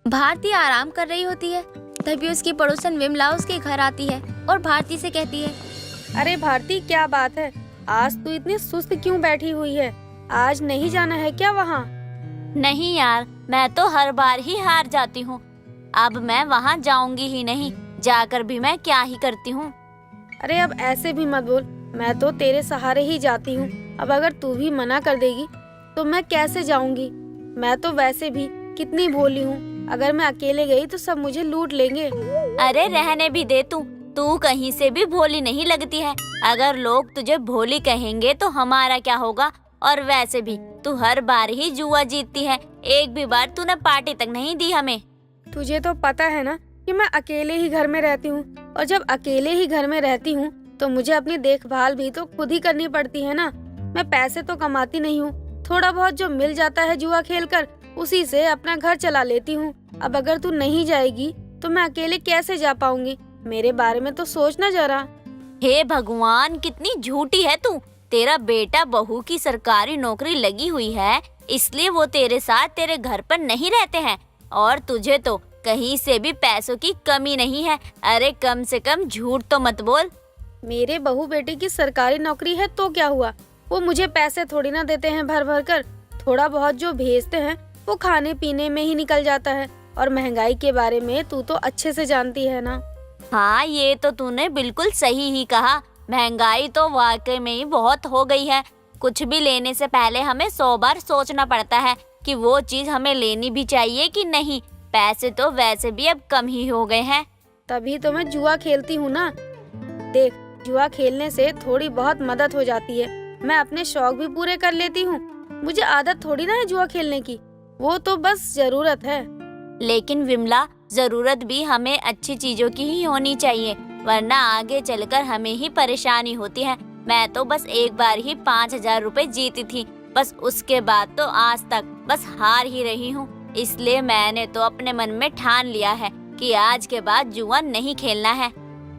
भारती आराम कर रही होती है, तभी उसकी पड़ोसन विमला उसके घर आती है और भारती से कहती है, अरे भारती, क्या बात है? आज तू इतनी सुस्त क्यों बैठी हुई है? आज नहीं जाना है क्या वहाँ? नहीं यार, मैं तो हर बार ही हार जाती हूँ। अब मैं वहाँ जाऊंगी ही नहीं, जाकर भी मैं क्या ही करती हूँ। अरे अब ऐसे भी मत बोल, मैं तो तेरे सहारे ही जाती हूँ। अब अगर तू भी मना कर देगी तो मैं कैसे जाऊंगी? मैं तो वैसे भी कितनी भोली हूँ, अगर मैं अकेले गई तो सब मुझे लूट लेंगे। अरे रहने भी दे तू कहीं से भी भोली नहीं लगती है। अगर लोग तुझे भोली कहेंगे तो हमारा क्या होगा? और वैसे भी तू हर बार ही जुआ जीतती है, एक भी बार तूने पार्टी तक नहीं दी हमें। तुझे तो पता है ना कि मैं अकेले ही घर में रहती हूँ, और जब अकेले ही घर में रहती हूँ तो मुझे अपनी देखभाल भी तो खुद ही करनी पड़ती है ना। मैं पैसे तो कमाती नहीं हूँ, थोड़ा बहुत जो मिल जाता है जुआ खेलकर उसी से अपना घर चला लेती हूँ। अब अगर तू नहीं जाएगी तो मैं अकेले कैसे जा पाऊंगी? मेरे बारे में तो सोचना जरा। हे भगवान, कितनी झूठी है तू। तेरा बेटा बहू की सरकारी नौकरी लगी हुई है, इसलिए वो तेरे साथ तेरे घर पर नहीं रहते हैं, और तुझे तो कहीं से भी पैसों की कमी नहीं है। अरे कम से कम झूठ तो मत बोल। मेरे बहू बेटे की सरकारी नौकरी है तो क्या हुआ? वो मुझे पैसे थोड़ी ना देते हैं भर भर कर। थोड़ा बहुत जो भेजते हैं वो खाने पीने में ही निकल जाता है, और महंगाई के बारे में तू तो अच्छे से जानती है ना। हाँ, ये तो तूने बिल्कुल सही ही कहा। महंगाई तो वाकई में ही बहुत हो गई है। कुछ भी लेने से पहले हमें 100 बार सोचना पड़ता है कि वो चीज हमें लेनी भी चाहिए कि नहीं। पैसे तो वैसे भी अब कम ही हो गए हैं। तभी तो मैं जुआ खेलती हूँ ना। देख, जुआ खेलने से थोड़ी बहुत मदद हो जाती है, मैं अपने शौक भी पूरे कर लेती हूँ। मुझे आदत थोड़ी ना है जुआ खेलने की, वो तो बस जरूरत है। लेकिन विमला, जरूरत भी हमें अच्छी चीजों की ही होनी चाहिए, वरना आगे चलकर हमें ही परेशानी होती है। मैं तो बस एक बार ही 5,000 रुपए जीती थी, बस उसके बाद तो आज तक बस हार ही रही हूँ। इसलिए मैंने तो अपने मन में ठान लिया है कि आज के बाद जुआ नहीं खेलना है।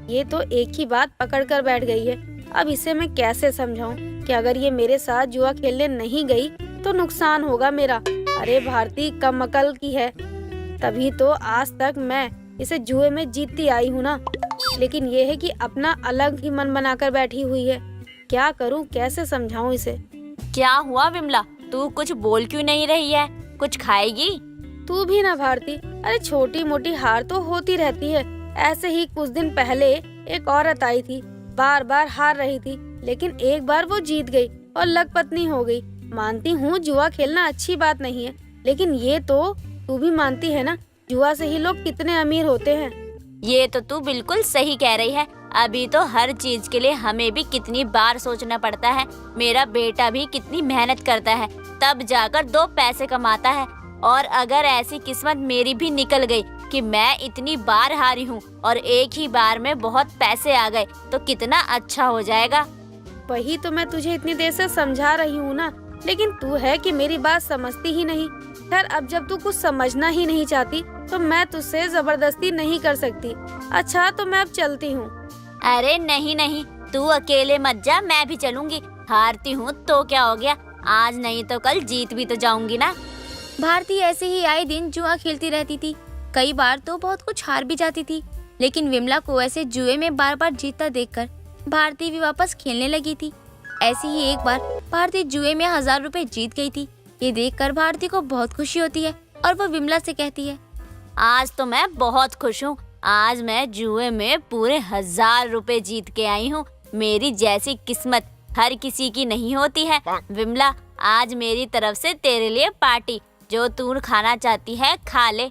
ये तो एक ही बात पकड़ कर बैठ गई है। अब इसे मैं कैसे समझाऊं कि अगर ये मेरे साथ जुआ खेलने नहीं गई तो नुकसान होगा मेरा। अरे भारती कम अकल की है, तभी तो आज तक मैं इसे जुए में जीतती आई हूँ ना। लेकिन ये है कि अपना अलग ही मन बनाकर बैठी हुई है। क्या करूँ, कैसे समझाऊं इसे? क्या हुआ विमला, तू कुछ बोल क्यों नहीं रही है? कुछ खाएगी? तू भी ना भारती, अरे छोटी मोटी हार तो होती रहती है। ऐसे ही कुछ दिन पहले एक औरत आई थी, बार बार हार रही थी, लेकिन एक बार वो जीत गई और लखपतनी हो गई। मानती हूँ जुआ खेलना अच्छी बात नहीं है, लेकिन ये तो तू भी मानती है ना, जुआ से ही लोग कितने अमीर होते हैं। ये तो तू बिल्कुल सही कह रही है। अभी तो हर चीज के लिए हमें भी कितनी बार सोचना पड़ता है। मेरा बेटा भी कितनी मेहनत करता है, तब जाकर 2 पैसे कमाता है। और अगर ऐसी किस्मत मेरी भी निकल गई कि मैं इतनी बार हारी हूँ और एक ही बार में बहुत पैसे आ गए, तो कितना अच्छा हो जाएगा। वही तो मैं तुझे इतनी देर से समझा रही हूँ ना, लेकिन तू है कि मेरी बात समझती ही नहीं। खैर, अब जब तू कुछ समझना ही नहीं चाहती तो मैं तुझसे जबरदस्ती नहीं कर सकती। अच्छा, तो मैं अब चलती हूँ। अरे नहीं नहीं, तू अकेले मत जा, मैं भी चलूंगी। हारती हूँ तो क्या हो गया, आज नहीं तो कल जीत भी तो जाऊंगी ना। भारती ऐसे ही आए दिन जुआ खेलती रहती थी। कई बार तो बहुत कुछ हार भी जाती थी, लेकिन विमला को ऐसे जुए में बार बार जीतता देखकर भारती भी वापस खेलने लगी थी। ऐसे ही एक बार भारती जुए में 1,000 रुपए जीत गई थी। ये देखकर भारती को बहुत खुशी होती है और वो विमला से कहती है, आज तो मैं बहुत खुश हूँ। आज मैं जुए में पूरे 1,000 रुपए जीत के आई हूँ। मेरी जैसी किस्मत हर किसी की नहीं होती है। विमला, आज मेरी तरफ से तेरे लिए पार्टी, जो तू खाना चाहती है खा ले।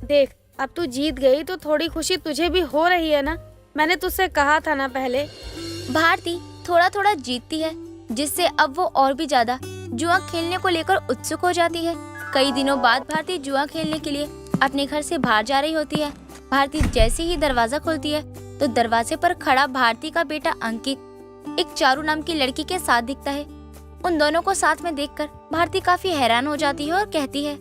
देख, अब तू जीत गई तो थोड़ी खुशी तुझे भी हो रही है ना। मैंने तुझसे कहा था ना पहले। भारती थोड़ा थोड़ा जीतती है, जिससे अब वो और भी ज्यादा जुआ खेलने को लेकर उत्सुक हो जाती है। कई दिनों बाद भारती जुआ खेलने के लिए अपने घर से बाहर जा रही होती है। भारती जैसे ही दरवाजा खोलती है तो दरवाजे पर खड़ा भारती का बेटा अंकित एक चारू नाम की लड़की के साथ दिखता है। उन दोनों को साथ में देखकर भारती काफी हैरान हो जाती है और कहती है,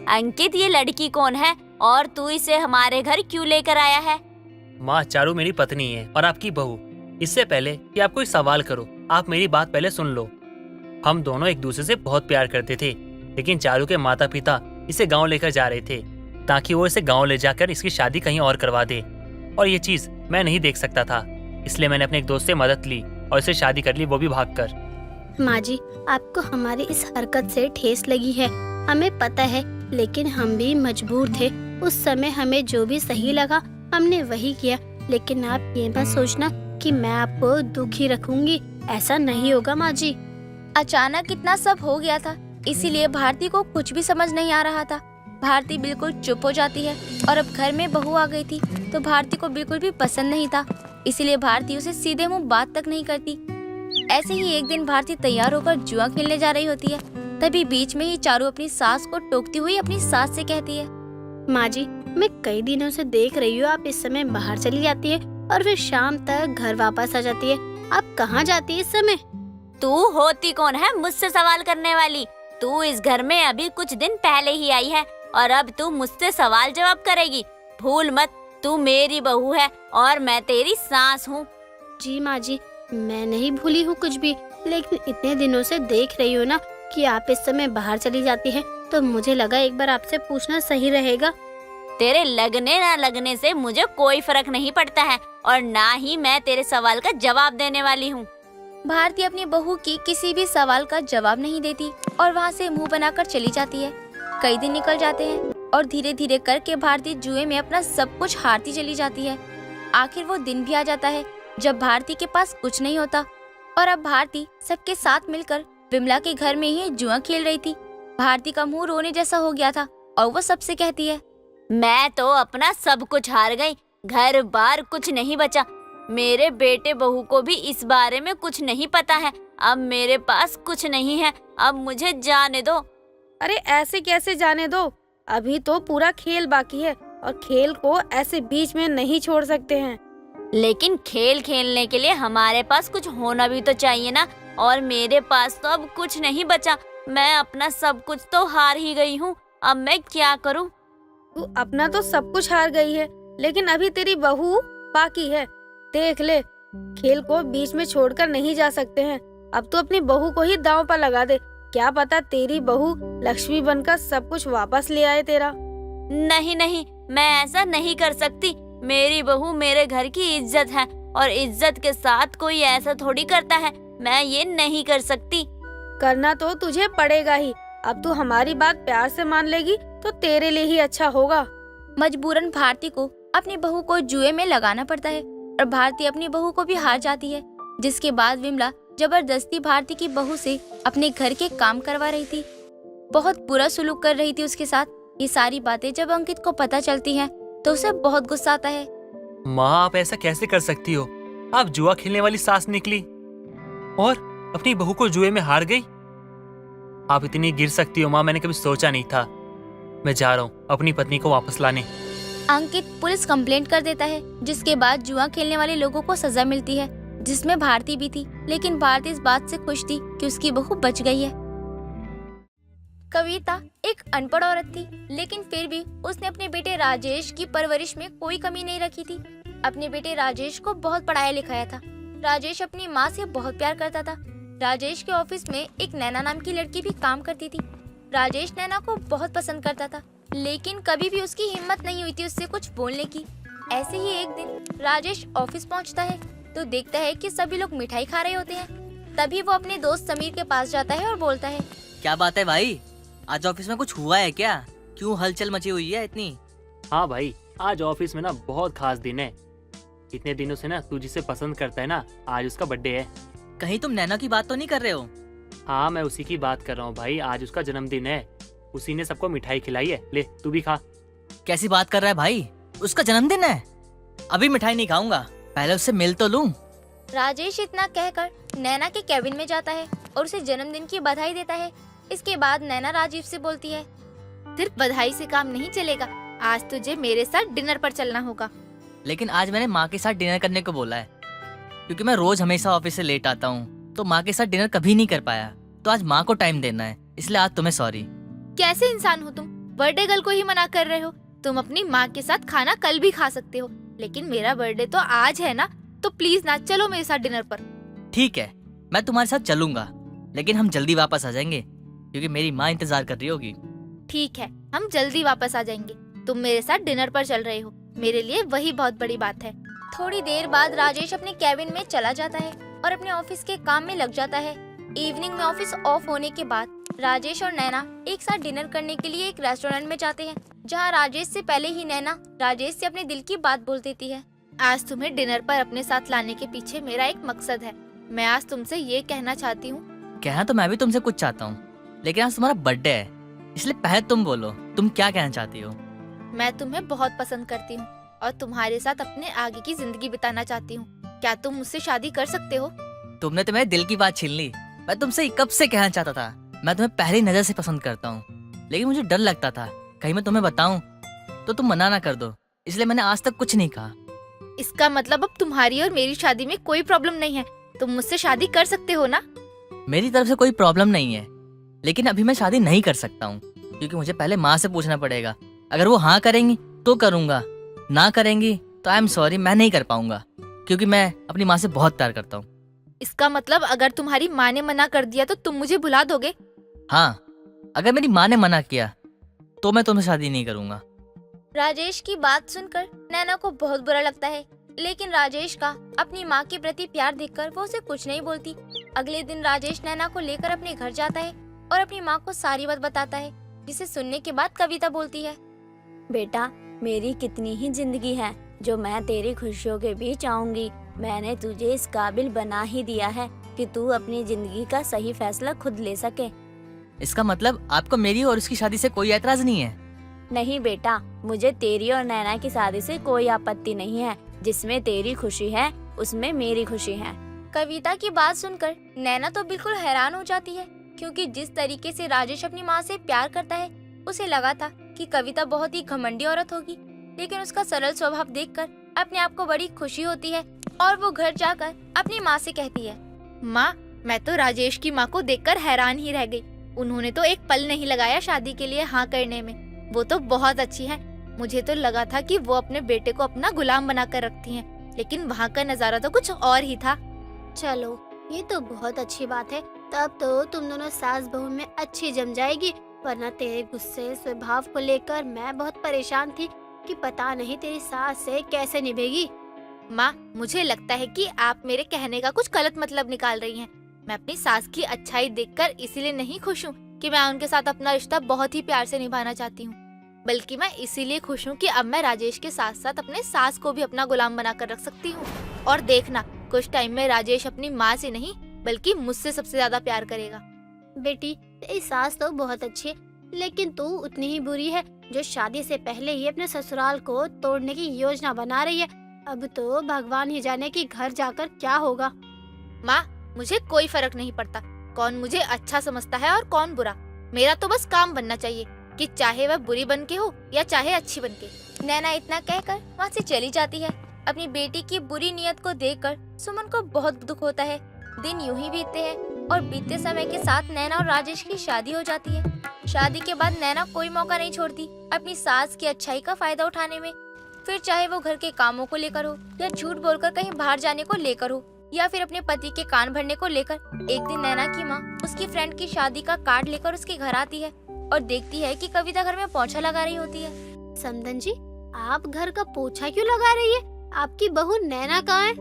अंकित, ये लड़की कौन है और तू इसे हमारे घर क्यों लेकर आया है? माँ, चारू मेरी पत्नी है और आपकी बहू। इससे पहले कि आप कोई सवाल करो, आप मेरी बात पहले सुन लो। हम दोनों एक दूसरे से बहुत प्यार करते थे, लेकिन चारू के माता पिता इसे गांव लेकर जा रहे थे। ताकि वो इसे गांव ले जाकर इसकी शादी कहीं और करवा दे। और ये चीज मैं नहीं देख सकता था, इसलिए मैंने अपने एक दोस्त से मदद ली और इसे शादी कर ली, वो भी भागकर। माँ जी, आपको हमारी इस हरकत से ठेस लगी है, हमें पता है, लेकिन हम भी मजबूर थे। उस समय हमें जो भी सही लगा हमने वही किया। लेकिन आप ये मत सोचना कि मैं आपको दुखी रखूंगी, ऐसा नहीं होगा माँ जी। अचानक इतना सब हो गया था, इसीलिए भारती को कुछ भी समझ नहीं आ रहा था। भारती बिल्कुल चुप हो जाती है और अब घर में बहू आ गई थी तो भारती को बिल्कुल भी पसंद नहीं था, इसीलिए भारती उसे सीधे मुंह बात तक नहीं करती। ऐसे ही एक दिन भारती तैयार होकर जुआ खेलने जा रही होती है, तभी बीच में ही चारू अपनी सास को टोकती हुई अपनी सास से कहती है, माँ जी, मैं कई दिनों से देख रही हूँ, आप इस समय बाहर चली जाती है और फिर शाम तक घर वापस आ जाती है। आप कहाँ जाती है इस समय? तू होती कौन है मुझसे सवाल करने वाली? तू इस घर में अभी कुछ दिन पहले ही आई है और अब तू मुझसे सवाल जवाब करेगी? भूल मत, तू मेरी बहू है और मैं तेरी सास हूँ। जी माँ जी, मैं नहीं भूली हूँ कुछ भी, लेकिन इतने दिनों से देख रही हूँ ना कि आप इस समय बाहर चली जाती है, तो मुझे लगा एक बार आपसे पूछना सही रहेगा। तेरे लगने ना लगने से मुझे कोई फर्क नहीं पड़ता है और ना ही मैं तेरे सवाल का जवाब देने वाली हूँ। भारती अपनी बहू की किसी भी सवाल का जवाब नहीं देती और वहाँ से मुंह बनाकर चली जाती है। कई दिन निकल जाते हैं और धीरे धीरे करके भारती जुए में अपना सब कुछ हारती चली जाती है। आखिर वो दिन भी आ जाता है जब भारती के पास कुछ नहीं होता और अब भारती सबके साथ मिलकर विमला के घर में ही जुआ खेल रही थी। भारती का मुंह रोने जैसा हो गया था और वो सबसे कहती है, मैं तो अपना सब कुछ हार गई, घर बार कुछ नहीं बचा। मेरे बेटे बहू को भी इस बारे में कुछ नहीं पता है। अब मेरे पास कुछ नहीं है, अब मुझे जाने दो। अरे ऐसे कैसे जाने दो, अभी तो पूरा खेल बाकी है और खेल को ऐसे बीच में नहीं छोड़ सकते हैं। लेकिन खेल खेलने के लिए हमारे पास कुछ होना भी तो चाहिए ना, और मेरे पास तो अब कुछ नहीं बचा। मैं अपना सब कुछ तो हार ही गई हूँ, अब मैं क्या करूँ? तू अपना तो सब कुछ हार गई है, लेकिन अभी तेरी बहू बाकी है। देख ले, खेल को बीच में छोड़कर नहीं जा सकते हैं। अब तो अपनी बहू को ही दांव पर लगा दे, क्या पता तेरी बहू लक्ष्मी बनकर सब कुछ वापस ले आए तेरा। नहीं नहीं, मैं ऐसा नहीं कर सकती। मेरी बहू मेरे घर की इज्जत है और इज्जत के साथ कोई ऐसा थोड़ी करता है। मैं ये नहीं कर सकती। करना तो तुझे पड़ेगा ही। अब तू हमारी बात प्यार से मान लेगी तो तेरे लिए ही अच्छा होगा। मजबूरन भारती को अपनी बहू को जुए में लगाना पड़ता है और भारती अपनी बहू को भी हार जाती है, जिसके बाद विमला जबरदस्ती भारती की बहू से अपने घर के काम करवा रही थी, बहुत बुरा सुलूक कर रही थी उसके साथ। ये सारी बातें जब अंकित को पता चलती हैं तो उसे बहुत गुस्सा आता है। माँ, आप ऐसा कैसे कर सकती हो? आप जुआ खेलने वाली सास निकली और अपनी बहू को जुए में हार गई। आप इतनी गिर सकती हो माँ, मैंने कभी सोचा नहीं था। मैं जा रहा हूँ अपनी पत्नी को वापस लाने। अंकित पुलिस कंप्लेंट कर देता है, जिसके बाद जुआ खेलने वाले लोगों को सजा मिलती है, जिसमें भारती भी थी। लेकिन भारती इस बात से खुश थी कि उसकी बहू बच गई है। कविता एक अनपढ़ औरत थी, लेकिन फिर भी उसने अपने बेटे राजेश की परवरिश में कोई कमी नहीं रखी थी। अपने बेटे राजेश को बहुत पढ़ाया लिखाया था। राजेश अपनी माँ से बहुत प्यार करता था। राजेश के ऑफिस में एक नैना नाम की लड़की भी काम करती थी। राजेश नैना को बहुत पसंद करता था, लेकिन कभी भी उसकी हिम्मत नहीं हुई थी उससे कुछ बोलने की। ऐसे ही एक दिन राजेश ऑफिस पहुंचता है तो देखता है कि सभी लोग मिठाई खा रहे होते हैं। तभी वो अपने दोस्त समीर के पास जाता है और बोलता है, क्या बात है भाई, आज ऑफिस में कुछ हुआ है क्या? क्यों हलचल मची हुई है इतनी? हाँ भाई, आज ऑफिस में ना बहुत खास दिन है। इतने दिनों से ना तू जिसे पसंद करता है ना, आज उसका बर्थडे है। कहीं तुम नैना की बात तो नहीं कर रहे हो? हाँ, मैं उसी की बात कर रहा हूँ भाई। आज उसका जन्मदिन है, उसी ने सबको मिठाई खिलाई है। ले तू भी खा। कैसी बात कर रहा है भाई, उसका जन्मदिन है? अभी मिठाई नहीं खाऊंगा, पहले उससे मिल तो लूं। राजेश इतना कहकर नैना के केबिन में जाता है और उसे जन्मदिन की बधाई देता है। इसके बाद नैना राजीव से बोलती है, सिर्फ बधाई से काम नहीं चलेगा, आज तुझे मेरे साथ डिनर पर चलना होगा। लेकिन आज मैंने माँ के साथ डिनर करने को बोला है, क्योंकि मैं रोज हमेशा ऑफिस से लेट आता हूँ, तो माँ के साथ डिनर कभी नहीं कर पाया। तो आज माँ को टाइम देना है, इसलिए आज तुम्हें सॉरी। कैसे इंसान हो तुम, बर्थडे गर्ल को ही मना कर रहे हो। तुम अपनी माँ के साथ खाना कल भी खा सकते हो, लेकिन मेरा बर्थडे तो आज है ना, तो प्लीज ना चलो मेरे साथ डिनर पर। ठीक है, मैं तुम्हारे साथ चलूंगा, लेकिन हम जल्दी वापस आ जाएंगे, क्योंकि मेरी माँ इंतजार कर रही होगी। ठीक है, हम जल्दी वापस आ जाएंगे। तुम मेरे साथ डिनर पर चल रहे हो, मेरे लिए वही बहुत बड़ी बात है। थोड़ी देर बाद राजेश अपने कैबिन में चला जाता है और अपने ऑफिस के काम में लग जाता है। इवनिंग में ऑफिस ऑफ होने के बाद राजेश और नैना एक साथ डिनर करने के लिए एक रेस्टोरेंट में जाते हैं, जहां राजेश से पहले ही नैना राजेश से अपने दिल की बात बोल देती है। आज तुम्हें डिनर पर अपने साथ लाने के पीछे मेरा एक मकसद है। मैं आज तुमसे ये कहना चाहती हूँ। कहना तो मैं भी तुमसे कुछ चाहता हूँ, लेकिन आज तुम्हारा बर्थडे है, इसलिए पहले तुम बोलो, तुम क्या कहना चाहती हो? मैं तुम्हें बहुत पसंद करती हूँ और तुम्हारे साथ अपने आगे की जिंदगी बिताना चाहती हूँ। क्या तुम मुझसे शादी कर सकते हो? तुमने तो मेरे दिल की बात छीन ली। मैं तुमसे कब से कहना चाहता था, मैं तुम्हें पहली नजर से पसंद करता हूँ, लेकिन मुझे डर लगता था कहीं मैं तुम्हें बताऊं तो तुम मना ना कर दो, इसलिए मैंने आज तक कुछ नहीं कहा। इसका मतलब अब तुम्हारी और मेरी शादी में कोई प्रॉब्लम नहीं है, तुम मुझसे शादी कर सकते हो ना? मेरी तरफ से कोई प्रॉब्लम नहीं है, लेकिन अभी मैं शादी नहीं कर सकता हूँ, क्योंकि मुझे पहले माँ से पूछना पड़ेगा। अगर वो हाँ करेंगी तो करूंगा, ना करेंगी तो आई एम सॉरी, मैं नहीं कर पाऊंगा, क्योंकि मैं अपनी माँ से बहुत प्यार करता हूँ। इसका मतलब अगर तुम्हारी माँ ने मना कर दिया तो तुम मुझे भुला दोगे? हाँ, अगर मेरी माँ ने मना किया तो मैं तुमसे शादी नहीं करूंगा। राजेश की बात सुनकर नैना को बहुत बुरा लगता है, लेकिन राजेश का अपनी माँ के प्रति प्यार देखकर वो उसे कुछ नहीं बोलती। अगले दिन राजेश नैना को लेकर अपने घर जाता है और अपनी माँ को सारी बात बताता है, जिसे सुनने के बाद कविता बोलती है। बेटा, मेरी कितनी ही जिंदगी है जो मैं तेरी खुशियों के बीच आऊंगी। मैंने तुझे इस काबिल बना ही दिया है कि तू अपनी जिंदगी का सही फैसला खुद ले सके। इसका मतलब आपको मेरी और उसकी शादी से कोई ऐतराज नहीं है? नहीं बेटा, मुझे तेरी और नैना की शादी से कोई आपत्ति नहीं है। जिसमें तेरी खुशी है उसमें मेरी खुशी है। कविता की बात सुनकर नैना तो बिल्कुल हैरान हो जाती है, क्योंकि जिस तरीके से राजेश अपनी माँ से प्यार करता है उसे लगा था कि कविता बहुत ही घमंडी औरत होगी, लेकिन उसका सरल स्वभाव देखकर अपने आप को बड़ी खुशी होती है और वो घर जाकर अपनी माँ से कहती है, माँ, मैं तो राजेश की माँ को देखकर हैरान ही रह गई। उन्होंने तो एक पल नहीं लगाया शादी के लिए हाँ करने में। वो तो बहुत अच्छी है। मुझे तो लगा था कि वो अपने बेटे को अपना गुलाम बनाकर रखती हैं, लेकिन वहाँ का नजारा तो कुछ और ही था। चलो, ये तो बहुत अच्छी बात है। तब तो तुम दोनों सास बहू में अच्छी जम जाएगी, वरना तेरे गुस्से स्वभाव को लेकर मैं बहुत परेशान थी कि पता नहीं तेरी सास से कैसे निभेगी। माँ, मुझे लगता है कि आप मेरे कहने का कुछ गलत मतलब निकाल रही हैं। मैं अपनी सास की अच्छाई देखकर इसीलिए नहीं खुश हूँ कि मैं उनके साथ अपना रिश्ता बहुत ही प्यार से निभाना चाहती हूँ, बल्कि मैं इसीलिए खुश हूँ कि अब मैं राजेश के साथ साथ अपने सास को भी अपना गुलाम बनाकर रख सकती हूँ। और देखना, कुछ टाइम में राजेश अपनी माँ से नहीं बल्कि मुझसे सबसे ज्यादा प्यार करेगा। बेटी, तेरी सास तो बहुत अच्छी है, लेकिन तू उतनी ही बुरी है जो शादी से पहले ही अपने ससुराल को तोड़ने की योजना बना रही है। अब तो भगवान ही जाने कि घर जाकर क्या होगा। माँ, मुझे कोई फर्क नहीं पड़ता कौन मुझे अच्छा समझता है और कौन बुरा। मेरा तो बस काम बनना चाहिए, कि चाहे वह बुरी बन के हो या चाहे अच्छी बन के। नैना इतना कहकर वहाँ से चली जाती है। अपनी बेटी की बुरी नीयत को देखकर सुमन को बहुत दुख होता है। दिन यूं ही बीतते हैं और बीतते समय के साथ नैना और राजेश की शादी हो जाती है। शादी के बाद नैना कोई मौका नहीं छोड़ती अपनी सास की अच्छाई का फायदा उठाने में, फिर चाहे वो घर के कामों को लेकर हो या झूठ बोलकर कहीं बाहर जाने को लेकर हो या फिर अपने पति के कान भरने को लेकर। एक दिन नैना की माँ उसकी फ्रेंड की शादी का कार्ड लेकर उसके घर आती है और देखती है कि कविता घर में पोछा लगा रही होती है। समधन जी, आप घर का पोछा क्यों लगा रही है? आपकी बहू नैना कहाँ है?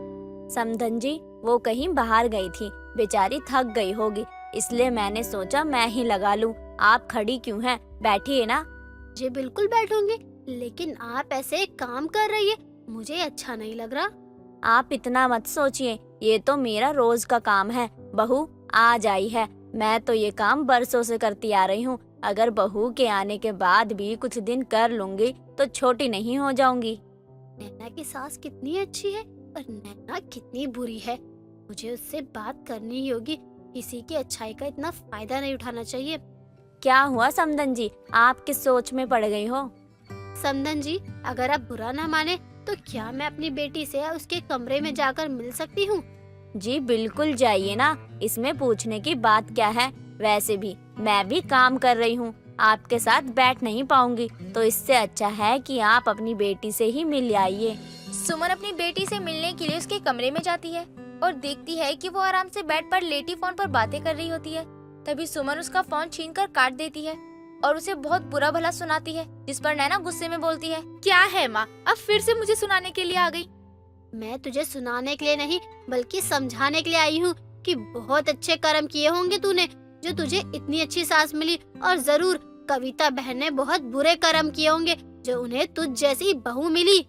समधन जी, वो कहीं बाहर गई थी, बेचारी थक गई होगी, इसलिए मैंने सोचा मैं ही लगा लूं। आप खड़ी क्यों हैं? बैठिए ना। जी बिल्कुल बैठूंगी, लेकिन आप ऐसे एक काम कर रही है, मुझे अच्छा नहीं लग रहा। आप इतना मत सोचिए, ये तो मेरा रोज का काम है। बहू आज आई है, मैं तो ये काम बरसों से करती आ रही हूँ। अगर बहू के आने के बाद भी कुछ दिन कर लूंगी तो छोटी नहीं हो जाऊंगी। नैना की सास कितनी अच्छी है और नैना कितनी बुरी है। मुझे उससे बात करनी ही होगी। किसी की अच्छाई का इतना फायदा नहीं उठाना चाहिए। क्या हुआ समधन जी, आप किस सोच में पड़ गई हो? समधन जी, अगर आप बुरा ना माने तो क्या मैं अपनी बेटी से उसके कमरे में जाकर मिल सकती हूँ? जी बिल्कुल जाइए ना, इसमें पूछने की बात क्या है। वैसे भी मैं भी काम कर रही हूँ, आपके साथ बैठ नहीं पाऊंगी, तो इससे अच्छा है कि आप अपनी बेटी से ही मिल आइए। सुमन अपनी बेटी से मिलने के लिए उसके कमरे में जाती है और देखती है कि वो आराम से बेड पर लेटी फोन पर बातें कर रही होती है। तभी सुमन उसका फोन छीनकर काट देती है और उसे बहुत बुरा भला सुनाती है, जिस पर नैना गुस्से में बोलती है, क्या है माँ, अब फिर से मुझे सुनाने के लिए आ गई? मैं तुझे सुनाने के लिए नहीं बल्कि समझाने के लिए आई हूँ कि बहुत अच्छे कर्म किए होंगे तूने जो तुझे इतनी अच्छी सास मिली, और जरूर कविता बहन ने बहुत बुरे कर्म किए होंगे जो उन्हें तुझ जैसी बहू मिली।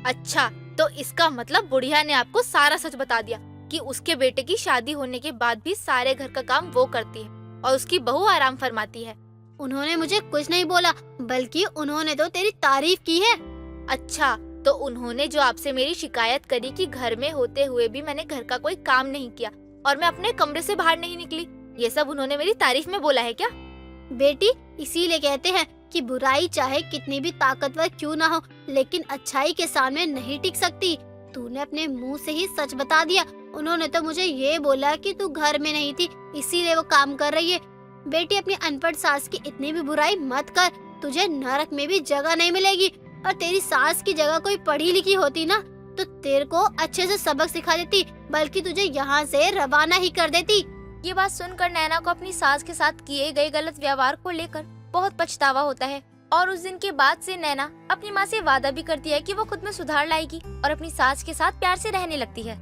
अच्छा, तो इसका मतलब बुढ़िया ने आपको सारा सच बता दिया कि उसके बेटे की शादी होने के बाद भी सारे घर का काम वो करती है और उसकी बहू आराम फरमाती है। उन्होंने मुझे कुछ नहीं बोला बल्कि उन्होंने तो तेरी तारीफ की है। अच्छा, तो उन्होंने जो आपसे मेरी शिकायत करी कि घर में होते हुए भी मैंने घर का कोई काम नहीं किया और मैं अपने कमरे से बाहर नहीं निकली, ये सब उन्होंने मेरी तारीफ में बोला है क्या? बेटी, इसीलिए कहते हैं कि बुराई चाहे कितनी भी ताकतवर क्यों ना हो लेकिन अच्छाई के सामने नहीं टिक सकती। तूने अपने मुंह से ही सच बता दिया। उन्होंने तो मुझे ये बोला कि तू घर में नहीं थी इसीलिए वो काम कर रही है। बेटी, अपनी अनपढ़ सास की इतनी भी बुराई मत कर, तुझे नरक में भी जगह नहीं मिलेगी। और तेरी सास की जगह कोई पढ़ी लिखी होती ना तो तेरे को अच्छे से सबक सिखा देती, बल्कि तुझे यहाँ से रवाना ही कर देती। ये बात सुनकर नैना को अपनी सास के साथ किए गए गलत व्यवहार को लेकर बहुत पछतावा होता है और उस दिन के बाद से नैना अपनी माँ से वादा भी करती है कि वो खुद में सुधार लाएगी और अपनी सास के साथ प्यार से रहने लगती है।